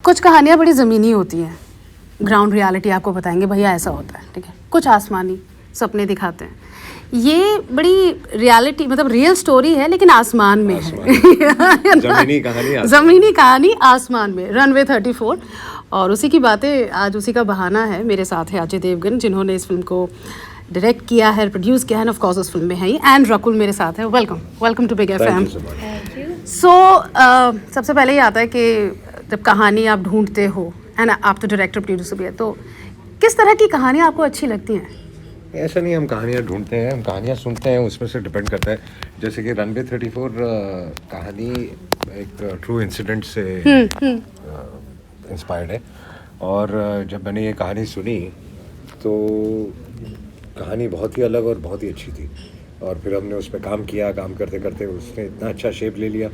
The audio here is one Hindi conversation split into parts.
कुछ कहानियाँ बड़ी ज़मीनी होती हैं, ग्राउंड रियलिटी आपको बताएंगे भैया ऐसा होता है, ठीक है, कुछ आसमानी सपने दिखाते हैं। ये बड़ी रियलिटी मतलब रियल स्टोरी है लेकिन आसमान में है। ज़मीनी कहानी आसमान में, रनवे 34। और उसी की बातें, आज उसी का बहाना है। मेरे साथ है अजय देवगन जिन्होंने इस फिल्म को डायरेक्ट किया है, प्रोड्यूस किया है, ऑफ कोर्स उस फिल्म में है ही। एंड रकुल मेरे साथ है। Welcome to big FM. So सबसे पहले ही आता है कि जब कहानी आप ढूंढते हो, एंड आप तो डायरेक्टर प्रोड्यूसर भी है, तो किस तरह की कहानियाँ आपको अच्छी लगती हैं? ऐसा नहीं हम कहानियाँ ढूंढते हैं, हम कहानियाँ सुनते हैं, उसमें से डिपेंड करता है। जैसे कि रनवे 34 कहानी एक ट्रू इंसिडेंट से इंस्पायर्ड है। और जब मैंने ये कहानी सुनी तो कहानी बहुत ही अलग और बहुत ही अच्छी थी। और फिर हमने उस पर काम किया, काम करते करते उसने इतना अच्छा शेप ले लिया।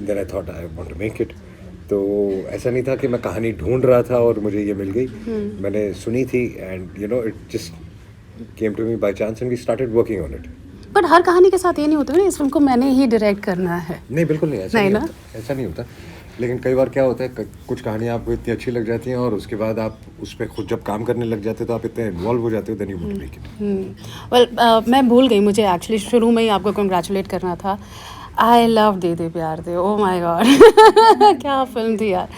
Then I thought I want to make it. तो ऐसा नहीं था कि मैं कहानी ढूंढ रहा था और मुझे ये मिल गई। मैंने सुनी थी and you know it just came to me by chance and we started working on it. But हर कहानी के साथ ये नहीं होता ना, इस फिल्म को मैंने ही डायरेक्ट करना है। नहीं, बिल्कुल नहीं, ऐसा नहीं ना? होता, ऐसा नहीं होता। लेकिन कई बार क्या होता है, कुछ कहानियाँ आपको इतनी अच्छी लग जाती हैं और उसके बाद आप उस पर खुद जब काम करने लग जाते हो तो आप इतने इन्वॉल्व हो जाते हो, then you want to make it. Well मैं भूल गई, मुझे एक्चुअली शुरू में ही आपको कंग्रेचुलेट करना था। आई लव दे दे प्यार दे, ओ माय गॉड क्या फिल्म थी यार।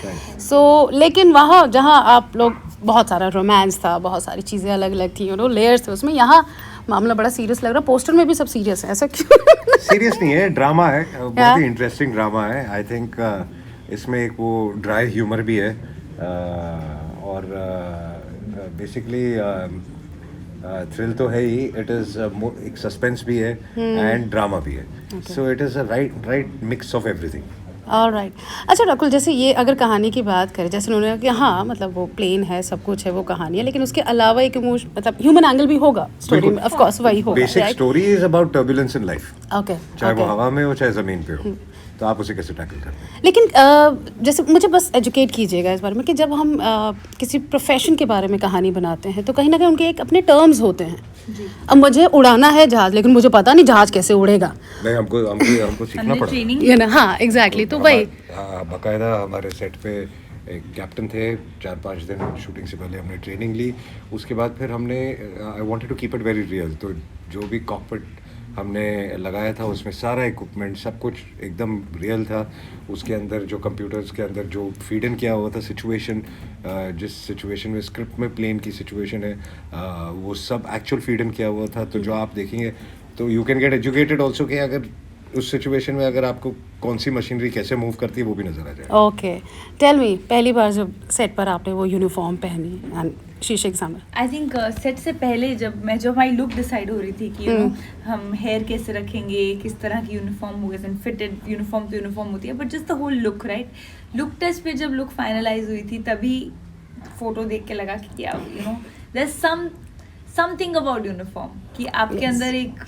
सो लेकिन वहाँ जहाँ आप लोग, बहुत सारा रोमांस था, बहुत सारी चीज़ें अलग अलग थी, यू नो लेयर्स थे उसमें। यहाँ मामला बड़ा सीरियस लग रहा है, पोस्टर में भी सब सीरियस है, ऐसा क्यों? सीरियस नहीं है, ड्रामा है, बहुत ही इंटरेस्टिंग ड्रामा है। आई थिंक इसमें एक वो ड्राई ह्यूमर भी है और बेसिकली थ्रिल तो है ही, इट इज़ एक सस्पेंस भी है एंड ड्रामा भी है। So it is a right mix of everything. Alright. अच्छा रकुल, जैसे ये अगर कहानी की बात करें, जैसे उन्होंने कहा कि हाँ मतलब वो प्लेन है, सब कुछ है, वो कहानी है, लेकिन उसके अलावा एक इमोशन मतलब ह्यूमन एंगल भी होगा स्टोरी में, ऑफ कोर्स वही होगा। Basic story is about turbulence in life. Okay, चाहे वो हवा में हो चाहे ज़मीन पे हो, तो आप उसे कैसे टैकल करते हैं। लेकिन जैसे मुझे बस एजुकेट कीजिएगा इस बारे में कि जब हम किसी प्रोफेशन के बारे में कहानी बनाते हैं तो कहीं ना कहीं उनके एक अपने टर्म्स होते हैं। अब मुझे उड़ाना है जहाज, लेकिन मुझे पता नहीं जहाज कैसे उड़ेगा। नहीं, हमको सीखना पड़ा, ये ना, हाँ एग्जैक्टली। तो वही बाकायदा हमारे सेट पे एक कैप्टन थे, 4-5 दिन शूटिंग से पहले हमने ट्रेनिंग ली। उसके बाद फिर हमने I wanted to keep it very real, तो जो भी कॉकपिट हमने लगाया था उसमें सारा इक्विपमेंट सब कुछ एकदम रियल था। उसके अंदर जो कंप्यूटर्स के अंदर जो फीड इन किया हुआ था सिचुएशन, जिस सिचुएशन में स्क्रिप्ट में प्लेन की सिचुएशन है, वो सब एक्चुअल फीड इन किया हुआ था। तो जो आप देखेंगे तो you can get educated also कि अगर उस सिचुएशन में अगर आपको कौन सी मशीनरी कैसे मूव करती है वो भी नजर आ जाए। ओके, टेल मी, पहली बार जब सेट पर आपने वो यूनिफॉर्म पहनी एंड शीशे के सामने, आई थिंक सेट से पहले जब हमारी लुक डिसाइड हो रही थी कि यू नो हम हेयर कैसे रखेंगे, किस तरह की यूनिफॉर्म होगी, फिटेड यूनिफॉर्म तो यूनिफॉर्म होती है, but just the whole look, right. Look test पे जब लुक फाइनलाइज हुई थी तभी फोटो देख के लगा कि क्या you know there is something about uniform कि आपके अंदर एक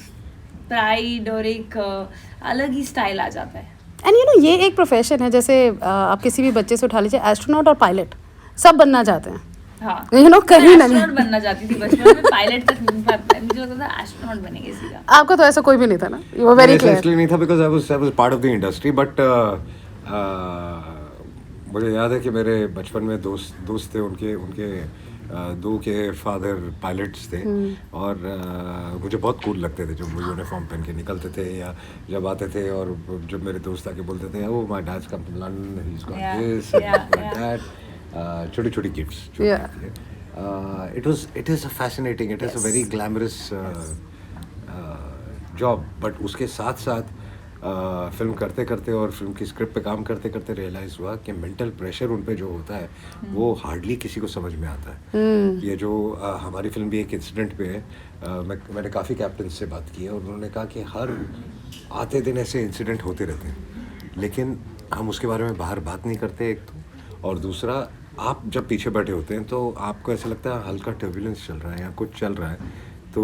प्राइड और एक अलग ही स्टाइल आ जाता है। एंड यू नो ये एक प्रोफेशन है, जैसे आप किसी भी बच्चे से उठा लीजिए, एस्ट्रोनॉट और पायलट सब बनना चाहते हैं। हाँ, यू नो कहीं ना एस्ट्रोनॉट बनना चाहती थी बचपन में, पायलट तक नहीं पता, मुझे लगता था एस्ट्रोनॉट बनेंगे सीधा। आपका तो ऐसा कोई भी नहीं था ना, यू वर वेरी क्लियर। इसलिए नहीं था because I was part of the industry, but मुझे याद है कि मेरे बचपन में दोस्त थे, उनके दो के फादर पायलट्स थे और मुझे बहुत कूल लगते थे जब वो यूनिफॉर्म पहन के निकलते थे या जब आते थे। और जब मेरे दोस्त आके बोलते थे oh my dad's come to London, he is got this my dad, छोटी gifts. It is a fascinating, it is a very glamorous job. But उसके साथ साथ फिल्म करते करते और फिल्म की स्क्रिप्ट पे काम करते करते रियलाइज़ हुआ कि मेंटल प्रेशर उन पे जो होता है वो हार्डली किसी को समझ में आता है। ये जो हमारी फिल्म भी एक इंसिडेंट पे है, मैंने काफ़ी कैप्टन से बात की है और उन्होंने कहा कि हर आते दिन ऐसे इंसिडेंट होते रहते हैं, लेकिन हम उसके बारे में बाहर बात नहीं करते, एक तो। और दूसरा, आप जब पीछे बैठे होते हैं तो आपको ऐसा लगता है हल्का टर्बुलेंस चल रहा है या कुछ चल रहा है, तो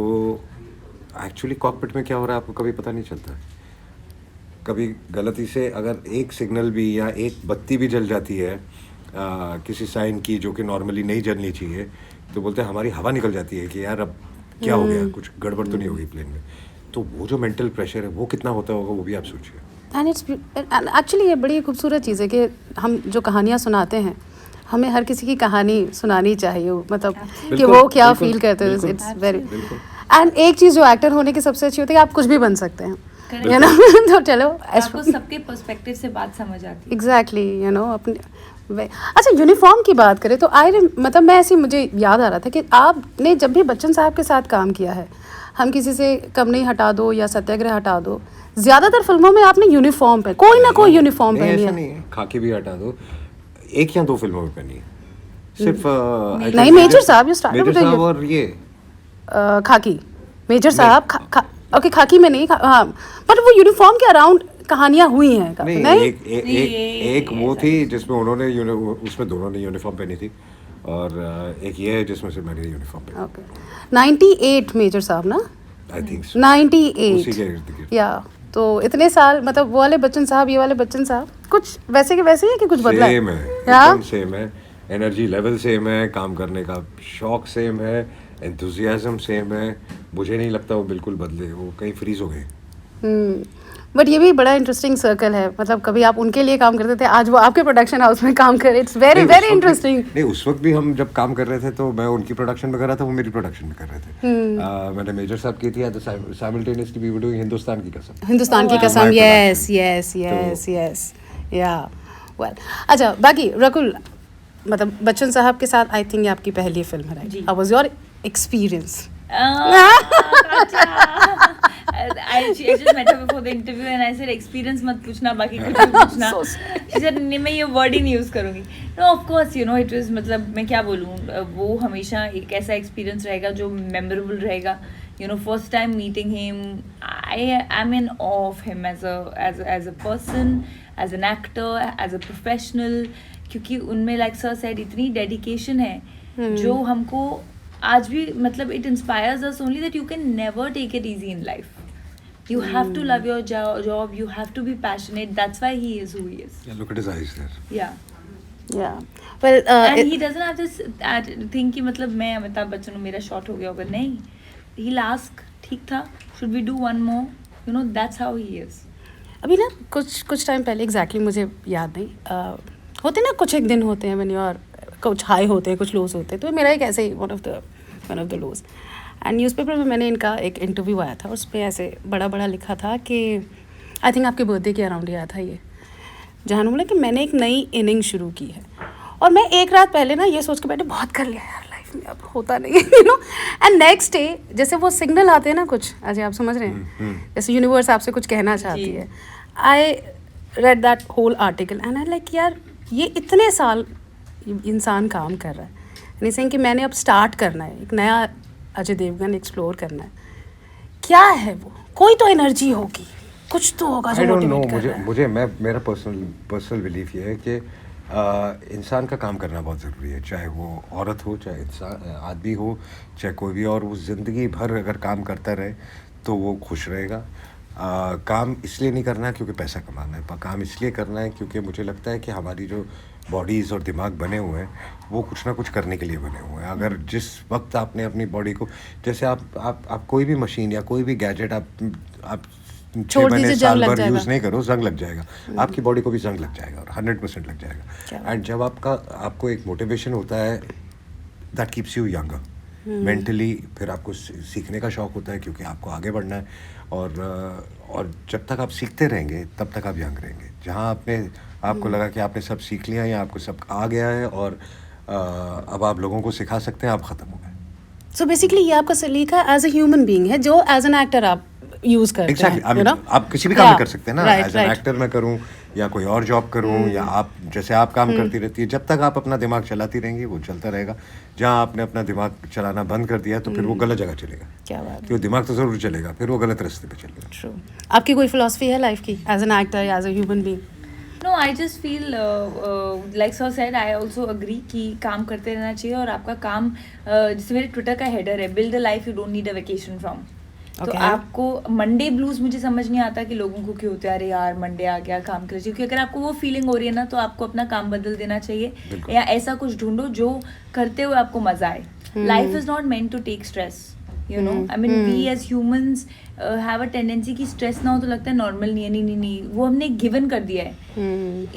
एक्चुअली कॉकपिट में क्या हो रहा है आपको कभी पता नहीं चलता। कभी गलती से अगर एक सिग्नल भी या एक बत्ती भी जल जाती है किसी साइन की जो कि नॉर्मली नहीं जलनी चाहिए, तो बोलते हैं हमारी हवा निकल जाती है कि यार अब क्या हो गया, कुछ गड़बड़ तो नहीं होगी प्लेन में। तो वो जो मेंटल प्रेशर है वो कितना होता होगा वो भी आप सोचिए। एंड इट्स एक्चुअली ये बड़ी खूबसूरत चीज़ है कि हम जो कहानियाँ सुनाते हैं, हमें हर किसी की कहानी सुनानी चाहिए, मतलब कि बिल्कुल, वो क्या बिल्कुल, फील करते हैं. बिल्कुल, इट्स वेरी बिल्कुल. एंड एक चीज़ जो एक्टर होने की सबसे अच्छी होती है, आप कुछ भी बन सकते हैं, Correct. You know. तो चलो आपको सबके पर्सपेक्टिव से बात समझ आती है. एग्जैक्टली, यू नो, अपने अच्छा यूनिफॉर्म की बात करें तो मतलब मैं ऐसी, मुझे याद आ रहा था कि आपने जब भी बच्चन साहब के साथ काम किया है, हम किसी से कम नहीं हटा दो या सत्याग्रह हटा दो, ज्यादातर फिल्मों में आपने यूनिफॉर्म पे कोई ना कोई यूनिफॉर्म नहीं, पहनी ऐसा है. नहीं है. खाकी भी हटा दो, 1 या 2 फिल्मों में पहनी है सिर्फ. नहीं, मेजर साहब, you started major with the- साहब और ये खाकी, मेजर साहब ओके, खाकी में नहीं, हाँ, बट वो यूनिफॉर्म के अराउंड कहानियां हुई हैं काफी, नहीं, नहीं? एक वो थी जिसमें उन्होंने उसमें दोनों ने यूनिफॉर्म पहनी थी, और एक ये है जिसमें से मैंने यूनिफॉर्म पहनी. ओके, 98 मेजर साहब ना, आई थिंक 98 उसी के इर्द गिर्द. या तो इतने साल, मतलब वो वाले बच्चन साहब, ये वाले बच्चन साहब कुछ वैसे के वैसे ही है कि कुछ बदला सेम है, या एकदम सेम है. एनर्जी लेवल सेम है, काम करने का शौक सेम है, एंथुजियाज्म सेम है. मुझे नहीं लगता वो बिल्कुल बदले, वो कहीं फ्रीज हो गए. बट ये भी बड़ा इंटरेस्टिंग सर्कल है, मतलब कभी आप उनके लिए काम करते थे, आज वो आपके प्रोडक्शन हाउस में काम करे. इट्स वेरी नहीं, वेरी उस वक्त इंटरेस्टिंग. नहीं, उस वक्त भी हम जब काम कर रहे थे तो मैं उनकी प्रोडक्शन में कर रहा था, वो मेरी प्रोडक्शन में कर रहे थे. मैंने मेजर साहब की थी, simultaneously we were doing Hindustan ki Kasam. Hindustan ki wow. Kasam, My yes production. Yes yes yes, yeah well. अच्छा, बाकी रकुल, मतलब बच्चन साहब के साथ आई थिंक ये आपकी पहली फिल्म है, राइट? जी. How was your experience? I just met her before the interview and I said experience मत पूछना, बाकी कुछ भी पूछना. So She said नहीं, मैं ये word ही नहीं use करूँगी. No, of course, you know, it was, मतलब मैं क्या बोलूँ, वो हमेशा एक ऐसा experience रहेगा जो memorable रहेगा. You know, first time meeting him, I am in awe of him as a person, as an actor, as a professional. क्योंकि उनमें like sir said इतनी dedication है जो हमको आज भी, मतलब it inspires us only that you can never take it easy in life. You have to love your job, you have to be passionate. That's why he is who he is. Yeah, look at his eyes there. Yeah. या well, And he doesn't have this think कि मतलब मैं अमिताभ बच्चन हूँ, मेरा शॉट हो गया होगा. नहीं. He'll ask, ठीक था, should we do one more? You know, that's how he is. अभी ना कुछ टाइम पहले, एग्जैक्टली मुझे याद नहीं, होते ना कुछ एक दिन होते हैं व्हेन यू आर, कुछ हाई होते हैं, कुछ लोज होते हैं, तो मेरा एक ऐसे ही one of the lows. And newspaper में मैंने इनका एक इंटरव्यू आया था, उस पर ऐसे बड़ा लिखा था कि आई थिंक आपके बर्थडे के अराउंड ही आया था ये, जहाँ उन्होंने बोला कि मैंने एक नई इनिंग शुरू की है. और मैं एक रात पहले ना ये सोच के बैठे, बहुत कर लिया यार लाइफ में, अब होता नहीं है, you know. And next day जैसे वो सिग्नल आते हैं ना कुछ, अजय आप समझ रहे हैं, जैसे यूनिवर्स आपसे कुछ कहना चाहती है. I read that whole article and I like, यार ये इतने साल इंसान काम कर रहा है, नहीं सेइंग कि मैंने अब स्टार्ट करना है, एक नया अजय देवगन एक्सप्लोर करना है. क्या है वो? कोई तो एनर्जी होगी, कुछ तो होगा जो I don't know, मोटिवेट कर रहा है. मुझे मेरा पर्सनल बिलीफ ये है कि इंसान का काम करना बहुत ज़रूरी है, चाहे वो औरत हो, चाहे इंसान आदमी हो, चाहे कोई भी, और वो ज़िंदगी भर अगर काम करता रहे तो वो खुश रहेगा. काम इसलिए नहीं करना है क्योंकि पैसा कमाना है, काम इसलिए करना है क्योंकि मुझे लगता है कि हमारी जो बॉडीज़ और दिमाग बने हुए हैं वो कुछ ना कुछ करने के लिए बने हुए हैं. अगर जिस वक्त आपने अपनी बॉडी को, जैसे आप कोई भी मशीन या कोई भी गैजेट आप 6 छोड़ महीने दीजिए, साल जंग लग भर जाएगा. यूज़ नहीं करो, जंग लग जाएगा. आपकी बॉडी को भी जंग लग जाएगा, और 100% लग जाएगा. एंड जब आपको एक मोटिवेशन होता है that keeps you younger mentally, फिर आपको सीखने का शौक होता है क्योंकि आपको आगे बढ़ना है, और जब तक आप सीखते रहेंगे तब तक आप यंग रहेंगे. जहाँ आपको लगा कि आपने सब सीख लिया या आपको सब आ गया है और अब आप लोगों को सिखा सकते हैं, आप ख़त्म हो गए. सो बेसिकली ये आपका सलीका एज अ ह्यूमन बीइंग है जो एज एन एक्टर आप यूज करते Exactly. हैं, you know? आप किसी भी काम में कर सकते हैं ना, right, as an right. Actor मैं करूं या कोई और जॉब करूं, या आप जैसे आप काम करती रहती है, जब तक आप अपना दिमाग चलाती रहेंगी वो चलता रहेगा. जहां आपने अपना दिमाग चलाना बंद कर दिया तो फिर वो गलत जगह चलेगा. क्या बात है. क्योंकि दिमाग तो जरूर चलेगा, फिर वो गलत रास्ते पे चलेगा. ट्रू. आपकी कोई फिलॉसफी है लाइफ की एज एन एक्टर या as a human being? No, I just feel like sir said, I also agree कि काम करते रहना चाहिए, और आपका काम जैसे मेरे ट्विटर का हेडर है, build a life you don't need a vacation from. तो Okay. आपको मंडे ब्लूज मुझे समझ नहीं आता कि लोगों को क्यों होते हैं, अरे यार मंडे आ गया काम कर चाहिए. क्योंकि अगर आपको वो फीलिंग हो रही है ना, तो आपको अपना काम बदल देना चाहिए, या ऐसा कुछ ढूंढो जो करते हुए आपको मजा आए. Life is not meant to take stress, you know. I mean, we as humans have a tendency कि stress ना हो तो लगता है normal नहीं है, नहीं वो हमने given कर दिया है.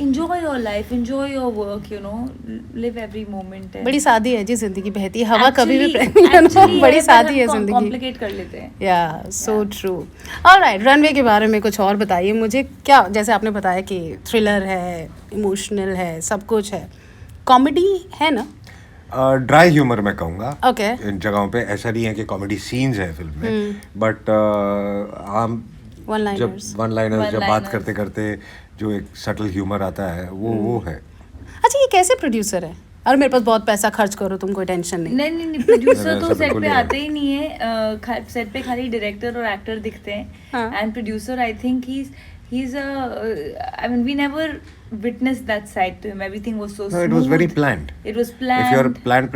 Enjoy your life, enjoy your work, you know, live every moment. बड़ी सादी है जी जिंदगी, बहती है हवा कभी भी बड़ी सादी है जिंदगी. कॉम्प्लिकेट कर लेते हैं. या सो ट्रू. ऑलराइट, रनवे के बारे में कुछ और बताइए मुझे. क्या, जैसे आपने बताया कि थ्रिलर है, इमोशनल है, सब कुछ है, कॉमेडी है ना? ड्राई ह्यूमर मैं कहूँगा. ओके. इन जगहों पे ऐसा नहीं है कि कॉमेडी सीन्स है फिल्म में, बट आम जब वन लाइनर्स जब बात करते करते जो एक सटल ह्यूमर आता है वो है. अच्छा, ये कैसे प्रोड्यूसर है? और मेरे पास बहुत पैसा खर्च करो, तुम कोई टेंशन नहीं. नहीं प्रोड्यूसर तो सेट पे आते ही नहीं है. सेट पे खाली डायरेक्टर और एक्टर दिखते हैं. And producer I think he's I mean, we never witnessed that side to him. Everything was so smooth. No, it was very planned. It was planned. If you're planned,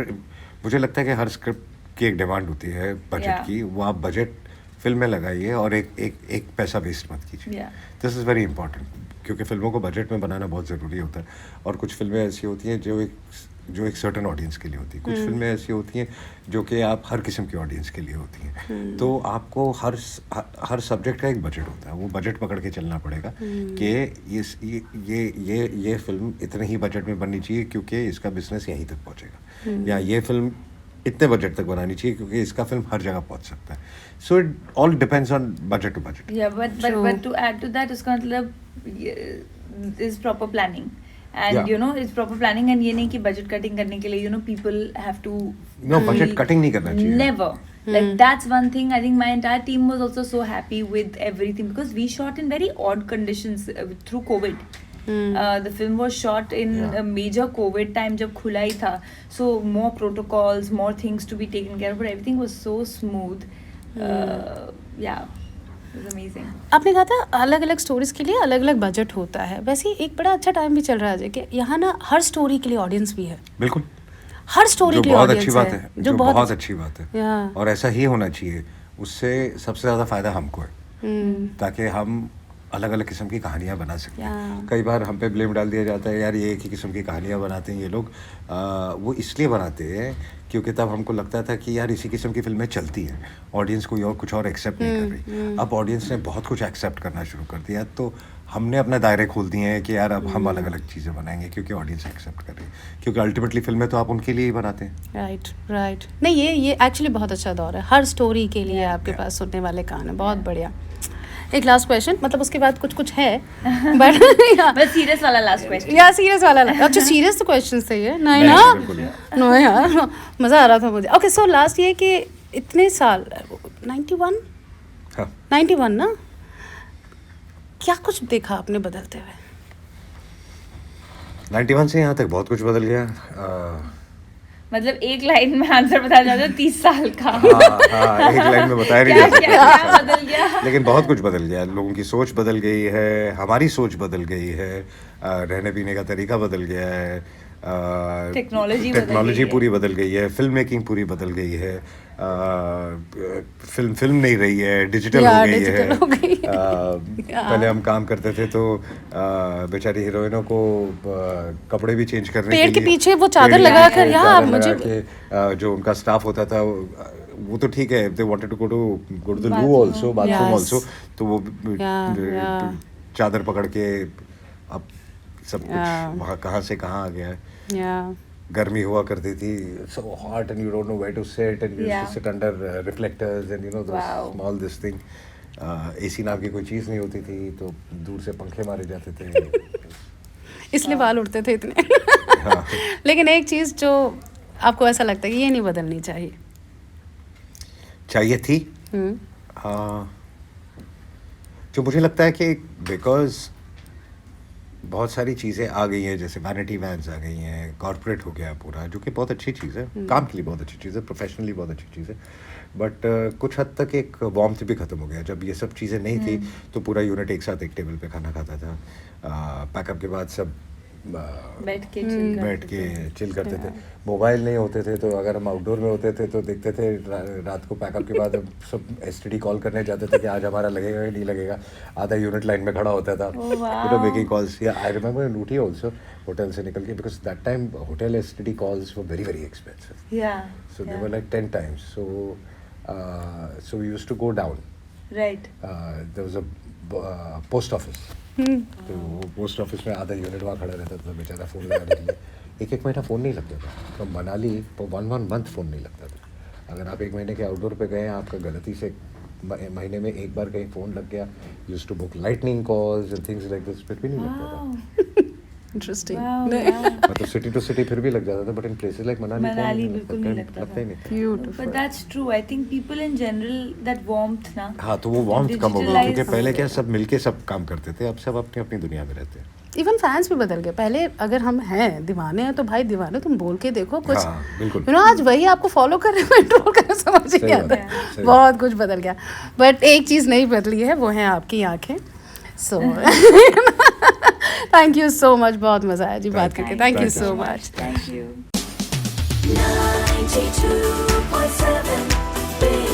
मुझे लगता है कि हर स्क्रिप्ट की एक डिमांड होती है बजट की. वो आप बजट फिल्म में लगाइए और एक पैसा वेस्ट मत कीजिए. दिस इज़ वेरी इंपॉर्टेंट, क्योंकि फिल्मों को बजट में बनाना बहुत ज़रूरी होता है. और कुछ फिल्में ऐसी होती हैं जो एक सर्टेन ऑडियंस के लिए होती है. कुछ फिल्में ऐसी होती हैं जो कि आप हर किस्म की ऑडियंस के लिए होती हैं. तो आपको हर सब्जेक्ट का एक बजट होता है. वो बजट पकड़ के चलना पड़ेगा कि ये फिल्म इतने ही बजट में बननी चाहिए क्योंकि इसका बिजनेस यहीं तक पहुंचेगा, या ये फिल्म इतने बजट तक बनानी चाहिए क्योंकि इसका फिल्म हर जगह पहुंच सकता है. So it all depends on budget to budget. But to add to that, उसका मतलब is proper planning. And you know, it's proper planning, and ये नहीं कि budget cutting करने के लिए, you know, people have to. No, budget cutting नहीं करना चाहिए. Never. Like that's one thing. I think my entire team was also so happy with everything because we shot in very odd conditions through COVID. The film was shot in a major COVID time जब खुला ही था. So more protocols, more things to be taken care of, but everything was so smooth. Yeah. It was amazing. आपने कहा था अलग अलग स्टोरीज के लिए अलग अलग बजट होता है. वैसे ही एक बड़ा अच्छा टाइम भी चल रहा है कि यहाँ ना हर स्टोरी के लिए ऑडियंस भी है. बिल्कुल. हर स्टोरी के लिए बहुत ऑडियंस अच्छी बात है. जो बहुत अच्छी बात है. और ऐसा ही होना चाहिए. उससे सबसे ज़्यादा फायदा हमको है, ताकि हम अलग अलग किस्म की कहानियाँ बना सकते हैं. कई बार हम पे ब्लेम डाल दिया जाता है, यार ये एक ही किस्म की कहानियाँ बनाते हैं ये लोग. वो इसलिए बनाते हैं क्योंकि तब हमको लगता था कि यार इसी किस्म की फिल्में चलती हैं, ऑडियंस कोई और कुछ और एक्सेप्ट नहीं कर रही. अब ऑडियंस ने बहुत कुछ एक्सेप्ट करना शुरू कर दिया, तो हमने अपने दायरे खोल दिए हैं कि यार अब हम अलग अलग चीज़ें बनाएंगे क्योंकि ऑडियंस एक्सेप्ट कर रही है. क्योंकि अल्टीमेटली फिल्में तो आप उनके लिए ही बनाते हैं. राइट. नहीं, ये एक्चुअली बहुत अच्छा दौर है. हर स्टोरी के लिए आपके पास सुनने वाले कान है. बहुत बढ़िया. एक लास्ट क्वेश्चन, मतलब उसके बाद कुछ है बट सीरियस वाला लास्ट क्वेश्चन. या सीरियस वाला. अच्छा, सीरियस तो क्वेश्चन सही है. नहीं ना, नो यार, मज़ा आ रहा था मुझे. ओके, सो लास्ट ये कि इतने साल 91 ना, क्या कुछ देखा आपने बदलते हुए? 91 से यहाँ तक बहुत कुछ बदल गया. मतलब एक लाइन में आंसर बताया जाता है 30 साल का. हाँ, एक लाइन में बताया नहीं जा सकता. क्या बदल गया? लेकिन बहुत कुछ बदल गया. लोगों की सोच बदल गई है, हमारी सोच बदल गई है, रहने पीने का तरीका बदल गया है, टेक्नोलॉजी पूरी बदल गई है, फिल्म मेकिंग पूरी बदल गई है, फिल्म नहीं रही है, डिजिटल हो गई है. पहले हम काम करते थे तो बेचारी हीरोइनों को कपड़े भी चेंज करने पेड़ के पीछे वो चादर लगा कर, यार मुझे जो उनका स्टाफ होता था वो तो ठीक है, they wanted to go to the loo also, bathroom also, तो वो चादर पकड़ के अब सब कुछ वहाँ कहाँ से कहाँ आ गया है. गर्मी हुआ करती थी, so hot and you don't know where to sit and you used to sit under reflectors and you know those small this thing. AC नाम की कोई चीज़ नहीं होती थी, तो दूर से पंखे मारे जाते थे. इसलिए बाल उड़ते थे इतने. लेकिन एक चीज़ जो आपको ऐसा लगता है कि ये नहीं बदलनी चाहिए थी, जो मुझे लगता है कि बिकॉज बहुत सारी चीज़ें आ गई हैं, जैसे वैनिटी वैन्स आ गई हैं, कॉर्पोरेट हो गया पूरा, जो कि बहुत अच्छी चीज़ है, काम के लिए बहुत अच्छी चीज़ है, प्रोफेशनली बहुत अच्छी चीज़ है. बट कुछ हद तक एक वार्मथ भी ख़त्म हो गया. जब ये सब चीज़ें नहीं थी तो पूरा यूनिट एक साथ एक टेबल पे खाना खाता था. पैकअप के बाद सब बैठ के चिल करते थे. मोबाइल नहीं होते थे, तो अगर हम आउटडोर में होते थे तो देखते थे रात को पैकअप के बाद सब एसटीडी कॉल करने जाते थे कि आज हमारा लगेगा या नहीं लगेगा. आधा यूनिट लाइन में खड़ा होता था, मेकिंग कॉल्स. या I remember in Ooty also, hotel से निकल के, because that time hotel STD calls were very very expensive. So they were like 10 times. So So we used to go down. Right. There was a post office. तो वो पोस्ट ऑफिस में आधा यूनिट वहाँ खड़ा रहता था बेचारा फ़ोन लगाने के लिए. एक महीना फ़ोन नहीं लगता था. तो मनाली पर 1 month फ़ोन नहीं लगता था. अगर आप 1 महीने के आउटडोर पे गए, आपका गलती से महीने में एक बार कहीं फ़ोन लग गया, used to book lightning calls and things like this, फिर भी नहीं लगता था. इंटरेस्टिंग. मतलब सिटी टू सिटी फिर भी लग जाता था, but in places like Manali बिल्कुल नहीं लगता लगता ही नहीं था. Beautiful. But that's true. I think people in general, that warmth ना. हाँ, तो वो वार्मथ कम हो गई digitalized- क्योंकि पहले क्या सब मिलके सब काम करते थे, अब सब अपनी अपनी दुनिया में रहते हैं. इवन फैंस भी बदल गए. पहले अगर हम हैं दीवाने हैं तो भाई दीवाने तुम बोल के देखो कुछ. हाँ, बिल्कुल. You know, आज वही आपको फॉलो कर रहे हैं, ट्रोल कर रहे हैं, समझ ही सही नहीं बात आता. है, सही बहुत कुछ बदल गया. बट एक चीज़ नहीं बदली है, वो है आपकी आंखें. So thank you so much. बहुत मज़ा आया जी बात करके. Thank you Thank you so so much. Thank you. 92.7 Big